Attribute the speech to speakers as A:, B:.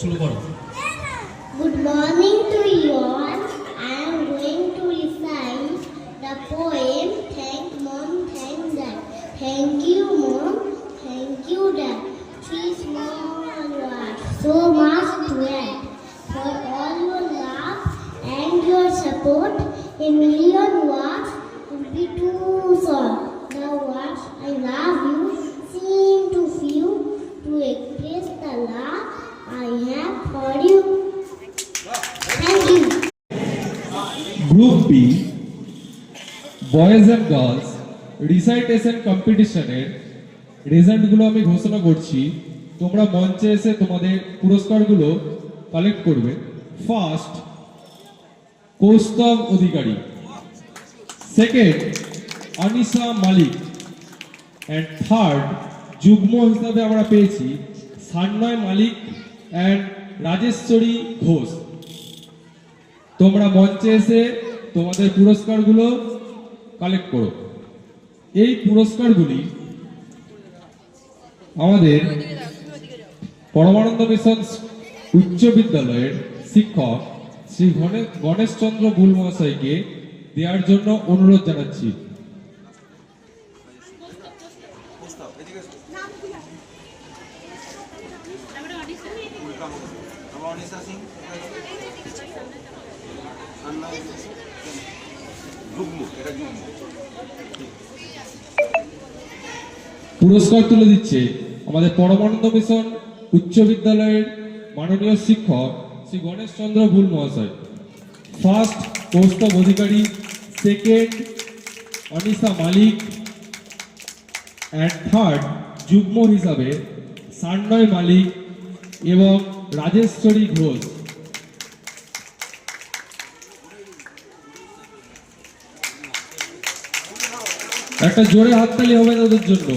A: শুরু করো।
B: Good morning to you all. I am going to recite the poem Thank Mom, Thank Dad. Thank you Mom, thank you Dad. Three small words, so much to add. For all your love and your support, a million words would be too short. The words I love you seem too few to express the love I have for you. Thank you.
C: Group B boys and girls recitation কম্পিটিশনের রেজাল্টগুলো আমি ঘোষণা করছি। তোমরা মঞ্চে এসে তোমাদের পুরস্কারগুলো কালেক্ট করবে। First Kaustav Adhikari, second Anisa Malik, and third যুগ্ম হিসাবে আমরা পেয়েছি সান্নয় মালিক অ্যান্ড রাজেশ্বরী ঘোষ। তোমরা মঞ্চে এসে তোমাদের পুরস্কারগুলো কালেক্ট করো। এই পুরস্কারগুলি আমাদের পরমানন্দ মিশন উচ্চ বিদ্যালয়ের শিক্ষক শ্রী গণেশচন্দ্র বুল মহাশয়কে দেওয়ার জন্য অনুরোধ জানাচ্ছি। পুরস্কার তুলে দিচ্ছে আমাদের পরমানন্দ মিশন উচ্চ বিদ্যালয়ের মাননীয় শিক্ষক শ্রী গণেশচন্দ্র বুল মহাশয়। First Kaustav Adhikari, second Anisa Malik, and third যুগ্ম হিসাবে সান্নয় মালিক এবং রাজেশ্বরী ঘোষ। একটা জোরে হাততালি হবে তাদের জন্য।